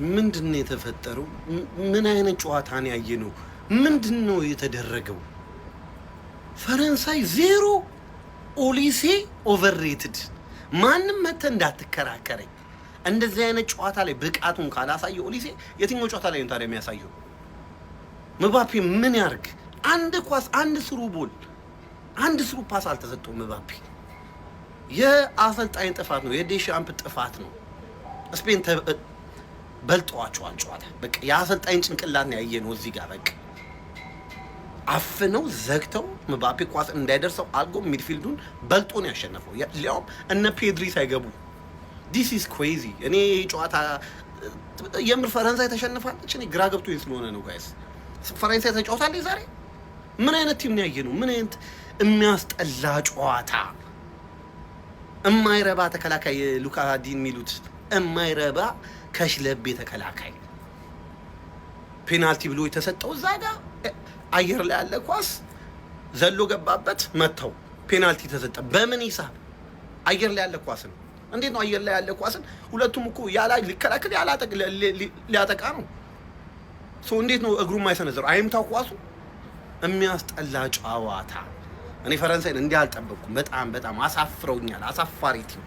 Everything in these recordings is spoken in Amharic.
ምንድነው የተፈጠረው? ምን አይነት ጨዋታ ነው ያየነው? ምንድነው የተደረገው? ፈረንሳይ 0 ኦሊሴ ኦቨርሬትድ። ማንም መተ እንዳትከራከረኝ። እንደዚህ አይነት ጨዋታ ላይ ብቃቱን ካላሳየ ኦሊሴ የትኛው ጨዋታ ላይ ነው ታዲያ የሚያሳየው? ምባፔ ምን ያርግ? አንድ ኳስ፣ አንድ ስሩ ቦል፣ አንድ ስሩ ፓስ አልተሰጠውም ምባፔ። የአሰልጣኝ ጥፋት ነው፣ የዴሻምፕ ጥፋት ነው። ስፔን በልጠዋቸዋል ጨዋታ። በቃ የአሰልጣኝ ጭንቅላት ነው ያየነው እዚህ ጋር። በቃ አፍነው ዘግተው ምባፔ ኳስ እንዳይደርሰው አልጎ ሚድፊልዱን በልጦ ነው ያሸነፈው። ሊያውም እነ ፔድሪ ሳይገቡ። ዲስ ኢዝ ክሬዚ። እኔ ጨዋታ የምር ፈረንሳይ ተሸንፋለች። እኔ ግራ ገብቶኝ ስለሆነ ነው ጋይስ። ፈረንሳይ ተጫውታለች ዛሬ። ምን አይነት ቲም ነው ያየነው? ምን አይነት የሚያስጠላ ጨዋታ። እማይረባ ተከላካይ ሉካ ዲን የሚሉት እማይረባ ከሽለቤ ተከላካይ ፔናልቲ ብሎ የተሰጠው እዛ ጋር አየር ላይ ያለ ኳስ ዘሎ ገባበት፣ መታው፣ ፔናልቲ ተሰጠ። በምን ሂሳብ? አየር ላይ ያለ ኳስ ነው። እንዴት ነው አየር ላይ ያለ ኳስን? ሁለቱም እኮ ሊከላከል ሊያጠቃ ነው። እንዴት ነው እግሩ የማይሰነዘረው? አይምታው ኳሱ። የሚያስጠላ ጨዋታ። እኔ ፈረንሳይን እንዲህ አልጠበቅኩም። በጣም አሳፍረውኛል። አሳፋሪ ቲም፣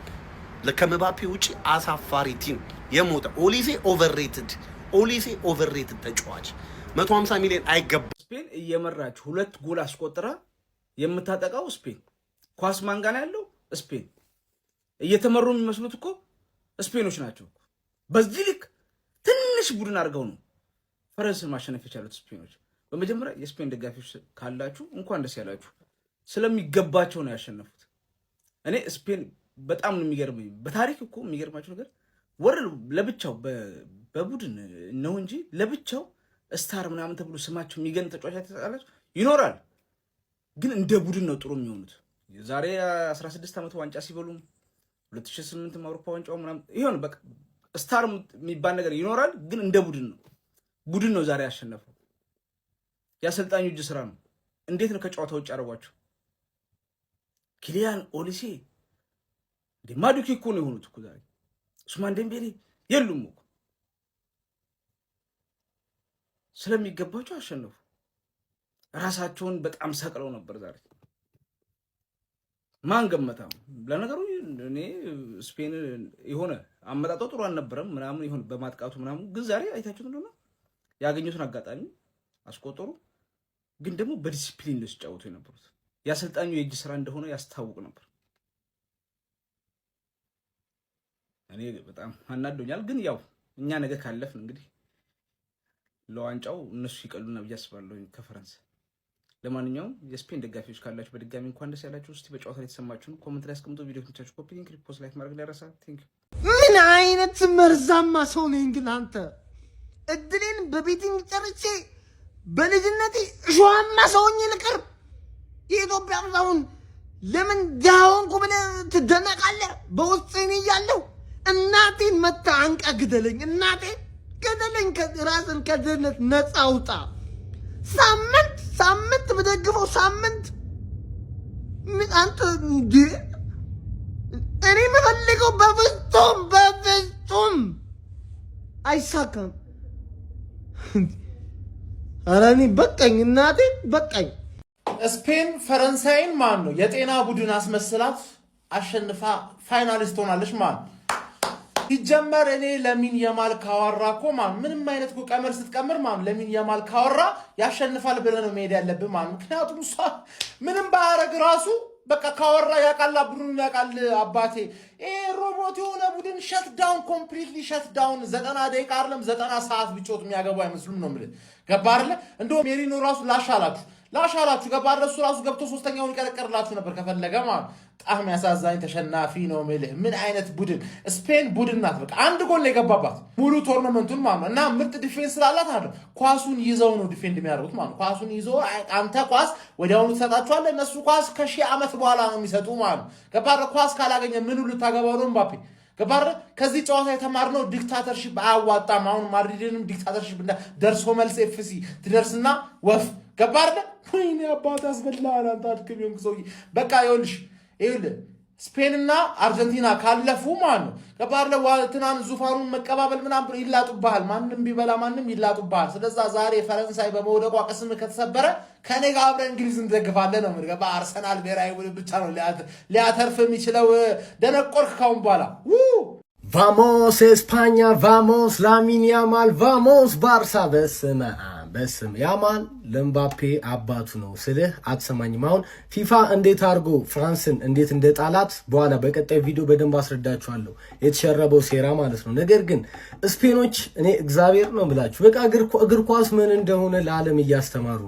ከመባፔ ውጪ አሳፋሪ ቲም። የሞተ ኦሊሴ ኦቨርሬትድ ተጫዋች 150 ሚሊዮን አይገባም። ስፔን እየመራች 2 ጎል አስቆጥራ የምታጠቃው ስፔን። ኳስ ማን ጋር ያለው? ስፔን። እየተመሩ የሚመስሉት እኮ ስፔኖች ናቸው። በዚህ ልክ ትንሽ ቡድን አድርገው ነው ፈረንሳይን ማሸነፍ የቻሉት ስፔኖች። በመጀመሪያ የስፔን ደጋፊዎች ካላችሁ እንኳን ደስ ያላችሁ። ስለሚገባቸው ነው ያሸነፉት። እኔ ስፔን በጣም ነው የሚገርመኝ። በታሪክ እኮ የሚገርማችሁ ነገር ለብቻው በቡድን ነው እንጂ ለብቻው ስታር ምናምን ተብሎ ስማቸው የሚገን ተጫዋች ተጣላችሁ ይኖራል፣ ግን እንደ ቡድን ነው ጥሩ የሚሆኑት። ዛሬ 16 ዓመት ዋንጫ ሲበሉም 2008 አውሮፓ ዋንጫው ምናምን ይሆን በቃ ስታር የሚባል ነገር ይኖራል፣ ግን እንደ ቡድን ነው ዛሬ ያሸነፈው። ያሰልጣኙ እጅ ስራ ነው። እንዴት ነው ከጨዋታ ውጭ አደረጓቸው? ኪሊያን ኦሊሴ ማዱኬ እኮ ነው የሆኑት እኮ ዛሬ። ኡስማን ዴምቤሌ የሉም እኮ። ስለሚገባቸው አሸነፉ። ራሳቸውን በጣም ሰቅለው ነበር ዛሬ። ማን ገመታም? ለነገሩ እኔ ስፔን የሆነ አመጣጦ ጥሩ አልነበረም ምናምን ይሁን በማጥቃቱ ምናምን፣ ግን ዛሬ አይታችሁት እንደሆነ ያገኙትን አጋጣሚ አስቆጠሩ። ግን ደግሞ በዲሲፕሊን ነው ሲጫወቱ የነበሩት። ያሰልጣኙ የእጅ ስራ እንደሆነ ያስታውቅ ነበር። እኔ በጣም አናዶኛል። ግን ያው እኛ ነገ ካለፍን እንግዲህ ለዋንጫው እነሱ ይቀሉና ብዬ አስባለሁ ከፈረንሳይ። ለማንኛውም የስፔን ደጋፊዎች ካላችሁ በድጋሚ እንኳን ደስ ያላችሁ። እስቲ በጨዋታ ላይ ተሰማችሁን ኮሜንት ላይ አስቀምጡ። ቪዲዮ ከተመቻችሁ ኮፒ ሊንክ፣ ሪፖስት፣ ላይክ ማድረግ እንዳይረሳ። ቴንክ ዩ። ምን አይነት መርዛማ ሰው ነኝ ግን አንተ! እድሌን በቤቲንግ ጨርሼ በልጅነቴ እሾሃማ ሰውኝ ልቀርብ። የኢትዮጵያ አሁን ለምን ዳውን ብለህ ትደነቃለህ? በውስጥ እኔ እያለሁ እናቴን መታ አንቃ ግደለኝ፣ እናቴን ገደለኝ፣ ራስን ከድህነት ነፃ አውጣ። ሳምንት በደግፈው ሳምንት ምን አንተ እንዴ! እኔ የምፈልገው በፍጹም አይሳካም። ኧረ እኔ በቃኝ፣ እናቴ በቃኝ። ስፔን ፈረንሳይን ማን ነው የጤና ቡድን አስመስላት አሸንፋ ፋይናሊስት ሆናለች። ማን ሲጀመር እኔ ለሚን የማል ካወራ እኮ ማን ምንም አይነት እኮ ቀመር ስትቀምር ማን ለሚን የማል ካወራ ያሸንፋል ብለህ ነው መሄድ ያለብህ ማን። ምክንያቱም እሷ ምንም ባያረግ ራሱ በቃ ካወራ ያቃል፣ ቡድኑን ያቃል። አባቴ ይሄ ሮቦት የሆነ ቡድን ሸት ዳውን ኮምፕሊትሊ ሸት ዳውን 90 ደቂቃ አይደለም 90 ሰዓት ቢጮት የሚያገቡ አይመስሉም ነው የምልህ። ገባህ አይደለ? እንደውም ሜሪኖ ራሱ ላሻላችሁ ገባህ አይደለ? እሱ ራሱ ገብቶ ሶስተኛውን ይቀረቀርላችሁ ነበር ከፈለገ ማለት። በጣም ያሳዛኝ ተሸናፊ ነው የምልህ። ምን አይነት ቡድን! ስፔን ቡድን ናት። በቃ አንድ ጎል ነው የገባባት ሙሉ ቶርናመንቱን ማለት ነው። እና ምርጥ ዲፌንስ ስላላት አይደል ኳሱን ይዘው ነው ዲፌንድ የሚያደርጉት ማለት ነው። ኳሱን ይዘው አንተ ኳስ ወዲያውኑ ትሰጣቸዋለህ፣ እነሱ ኳስ ከሺህ ዓመት በኋላ ነው የሚሰጡ ማለት ነው። ገባህ? ኳስ ካላገኘ ምን ሁሉ ታገባው ነው ምባፔ። ገባህ? ከዚህ ጨዋታ የተማርነው ዲክታተርሺፕ አያዋጣም። አሁን ማድሪድንም ዲክታተርሺፕ እንደ ደርሶ መልስ ኤፍሲ ትደርስና ወፍ። ገባህ? ወይኔ አባት አስበላህ አንተ አድክም ይሁን ሰውዬ። በቃ ይኸውልህ ስፔንና አርጀንቲና ካለፉ ማለት ነው ከባለ ዋልትናን ዙፋኑን መቀባበል ምናምን ይላጡባል። ማንንም ቢበላ ማንንም ይላጡባል። ስለዛ ዛሬ ፈረንሳይ በመውደቋ ቅስም ከተሰበረ ከኔ ጋር አብረን እንግሊዝ እንደግፋለን ነው ማለት አርሰናል ብሔራዊ ቡድን ብቻ ነው ሊያተርፍ የሚችለው። ደነቆርክ ካሁን በኋላ ቫሞስ ኤስፓኛ ቫሞስ ላሚን ያማል ቫሞስ ባርሳ በስም ያማል ለምባፔ አባቱ ነው ስልህ አትሰማኝም። አሁን ፊፋ እንዴት አድርጎ ፍራንስን እንዴት እንደጣላት በኋላ በቀጣይ ቪዲዮ በደንብ አስረዳችኋለሁ። የተሸረበው ሴራ ማለት ነው። ነገር ግን ስፔኖች እኔ እግዚአብሔር ነው ብላችሁ በቃ እግር ኳስ ምን እንደሆነ ለዓለም እያስተማሩ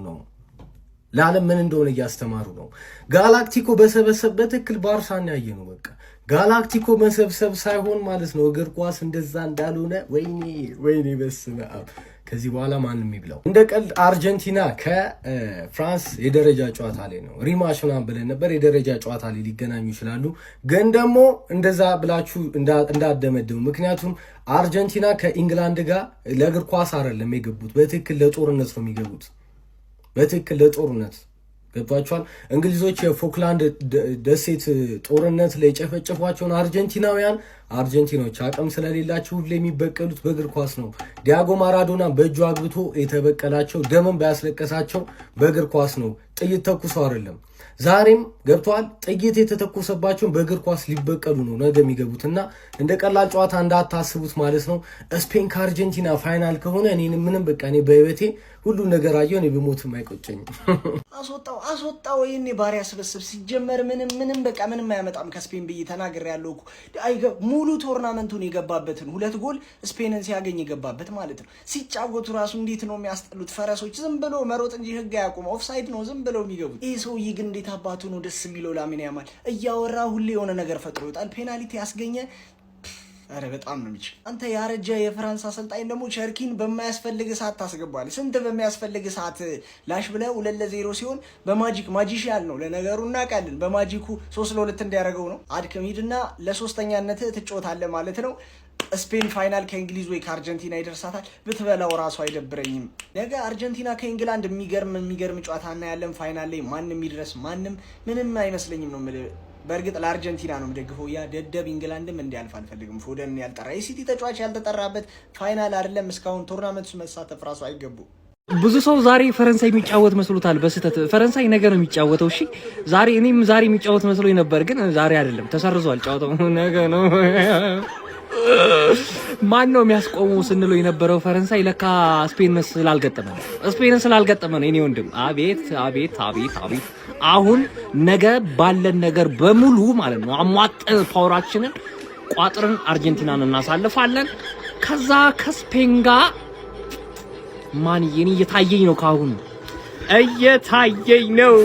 ነው። ጋላክቲኮ በሰበሰብ በትክክል ባርሳን ያየ ነው። በቃ ጋላክቲኮ መሰብሰብ ሳይሆን ማለት ነው እግር ኳስ እንደዛ እንዳልሆነ ወይኔ በስመ አብ። ከዚህ በኋላ ማንም ይብላው። እንደ ቀልድ አርጀንቲና ከፍራንስ የደረጃ ጨዋታ ላይ ነው ሪማች ምናምን ብለን ነበር። የደረጃ ጨዋታ ላይ ሊገናኙ ይችላሉ። ግን ደግሞ እንደዛ ብላችሁ እንዳደመድሙ። ምክንያቱም አርጀንቲና ከኢንግላንድ ጋር ለእግር ኳስ አይደለም የገቡት፣ በትክክል ለጦርነት ነው የሚገቡት። በትክክል ለጦርነት ገብቷቸዋል። እንግሊዞች የፎክላንድ ደሴት ጦርነት ላይ የጨፈጨፏቸውን አርጀንቲናዎች አቅም ስለሌላቸው ሁሌ የሚበቀሉት በእግር ኳስ ነው። ዲያጎ ማራዶና በእጁ አግብቶ የተበቀላቸው ደምን ባያስለቀሳቸው በእግር ኳስ ነው። ጥይት ተኩሰው አይደለም። ዛሬም ገብተዋል። ጥይት የተተኮሰባቸውን በእግር ኳስ ሊበቀሉ ነው ነገ የሚገቡት እና እንደ ቀላል ጨዋታ እንዳታስቡት ማለት ነው። ስፔን ከአርጀንቲና ፋይናል ከሆነ እኔን ምንም በቃ እኔ በህይወቴ ሁሉ ነገር አየሁ። እኔ ብሞትም አይቆጨኝም። አስወጣው ይሄኔ ባሪያ ስብስብ ሲጀመር ምንም በቃ ምንም አያመጣም ከስፔን ብዬ ተናግሬያለሁ እኮ። ሙሉ ቶርናመንቱን የገባበትን 2 ጎል ስፔንን ሲያገኝ የገባበት ማለት ነው። ሲጫወቱ ራሱ እንዴት ነው የሚያስጠሉት ፈረሶች። ዝም ብሎ መሮጥ እንጂ ህግ አያውቁም። ኦፍሳይድ ነው ዝም ብለው የሚገቡት። ይሄ ሰውዬ ግን እንዴት አባቱ ነው ደስ የሚለው። ላሚን ያማል እያወራ ሁሌ የሆነ ነገር ፈጥሮ ይወጣል። ፔናልቲ ያስገኘ አረ በጣም ነው የሚችል። አንተ ያረጀ የፍራንስ አሰልጣኝ ደግሞ ቸርኪን በማያስፈልግ ሰዓት ታስገባል። ስንት በሚያስፈልግ ሰዓት ላሽ ብለው 2-0 ሲሆን ማጂሻል ነው ለነገሩ እናውቃለን። በማጂኩ 3-2 እንዲያደርገው ነው። አድክሚድና ለሶስተኛነት ትጮታለህ ማለት ነው። ስፔን ፋይናል ከእንግሊዝ ወይ ከአርጀንቲና ይደርሳታል። ብትበላው ራሱ አይደብረኝም። ነገ አርጀንቲና ከእንግላንድ የሚገርም ጨዋታ እናያለን። ፋይናል ላይ ማንም ይድረስ ምንም አይመስለኝም ነው የምልህ። በእርግጥ ለአርጀንቲና ነው የምደግፈው። ያ ደደብ ኢንግላንድም እንዲያልፍ አልፈልግም። ፎደን ያልጠራ የሲቲ ተጫዋች ያልተጠራበት ፋይናል አይደለም እስካሁን ቶርናመንት ውስጥ መሳተፍ ራሱ አይገቡ። ብዙ ሰው ዛሬ ፈረንሳይ የሚጫወት መስሎታል በስህተት። ፈረንሳይ ነገ ነው የሚጫወተው። እሺ እኔም ዛሬ የሚጫወት መስሎኝ ነበር፣ ግን ዛሬ አይደለም፣ ተሰርዟል ጨዋታው፣ ነገ ነው። ማን ነው የሚያስቆመው ስንለው የነበረው ፈረንሳይ ለካ ስፔን ስላልገጠመ ነው። እኔ ወንድም አቤት። አሁን ነገ ባለን ነገር በሙሉ ማለት ነው አሟጠን ፓወራችንን ቋጥረን አርጀንቲናን እናሳልፋለን። ከዛ ከስፔን ጋር እየታየኝ ነው፣ ካሁን እየታየኝ ነው።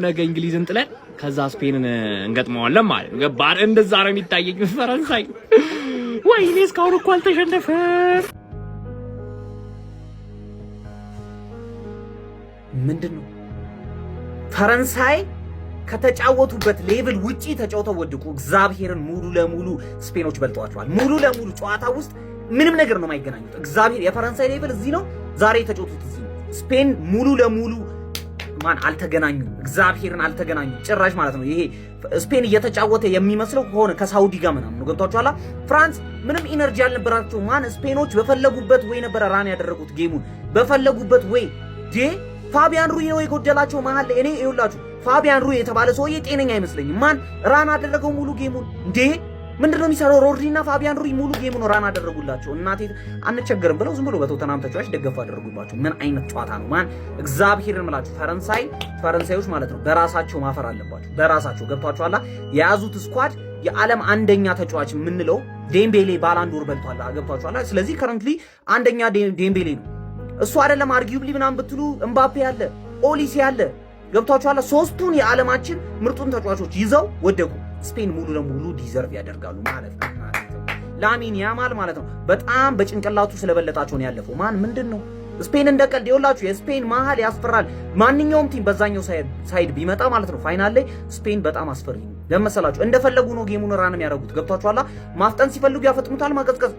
ነገ እንግሊዝን ጥለን ከዛ ስፔንን እንገጥመዋለን ማለት ነው። ገባህ? እንደዛ ነው የሚታየኝ ፈረንሳይ። ወይኔ እስካሁን እኮ አልተሸነፈም። ምንድነው ፈረንሳይ ከተጫወቱበት ሌቭል ውጪ ተጫውተው ወድቁ። እግዚአብሔርን ሙሉ ለሙሉ ስፔኖች በልጠዋቸዋል። ሙሉ ለሙሉ ጨዋታ ውስጥ ምንም ነገር ነው የማይገናኙት። እግዚአብሔር የፈረንሳይ ሌቭል እዚህ ነው፣ ዛሬ የተጫወቱት እዚህ ነው። ስፔን ሙሉ ለሙሉ አልተገናኙም። እግዚአብሔርን አልተገናኙም ጭራሽ ማለት ነው። ይሄ ስፔን እየተጫወተ የሚመስለው ከሆነ ከሳውዲ ጋር ምናምን ነው። ገብቷችኋል? ፍራንስ ምንም ኢነርጂ አልነበራቸው። ስፔኖች በፈለጉበት ወይ ነበር ራን ያደረጉት ጌሙን በፈለጉበት ወይ ፋቢያን ሩይ ነው የጎደላቸው መሃል ላይ። እኔ ይኸውላችሁ ፋቢያን ሩይ የተባለ ሰውዬ ጤነኛ አይመስለኝም። ራን አደረገው ሙሉ ጌሙን ምንድነው የሚሰራው? ሮድሪና ፋቢያን ሩይ ሙሉ ጌሙን ራን አደረጉላቸው። እናቴ አንቸገርም ብለው ዝም ብሎ በቶተናም ተጫዋች ደገፉ አደረጉባቸው። ምን አይነት ጨዋታ ነው እግዚአብሔርን ምላችሁ። ፈረንሳዮች ማለት ነው በራሳቸው ማፈር አለባቸው። በራሳቸው ገብቷቸዋል። የያዙት ስኳድ የዓለም አንደኛ ተጫዋች የምንለው ዴምቤሌ ባላንዶር በልቷል። ገብቷቸዋል። ስለዚህ ከረንትሊ አንደኛ ዴምቤሌ ነው። እሱ አይደለም አርጊዩብሊ ምናምን ብትሉ እምባፔ ያለ ኦሊሲ ያለ ገብቷቸዋል። ሶስቱን የዓለማችን ምርጡን ተጫዋቾች ይዘው ወደቁ። ስፔን ሙሉ ለሙሉ ዲዘርቭ ያደርጋሉ ማለት ነው። ላሚን ያማል ማለት ነው በጣም በጭንቅላቱ ስለበለጣቸው ነው ያለፈው። ምንድነው ስፔን እንደቀልድ ይኸውላችሁ፣ የስፔን መሀል ያስፈራል። ማንኛውም ቲም በዛኛው ሳይድ ቢመጣ ማለት ነው ፋይናል ላይ ስፔን በጣም አስፈሪ ነው። ለመሰላችሁ እንደፈለጉ ነው ጌሙን ራን የሚያደርጉት። ገብቷችኋል። ማፍጠን ሲፈልጉ ያፈጥኑታል። ማቀዝቀዝ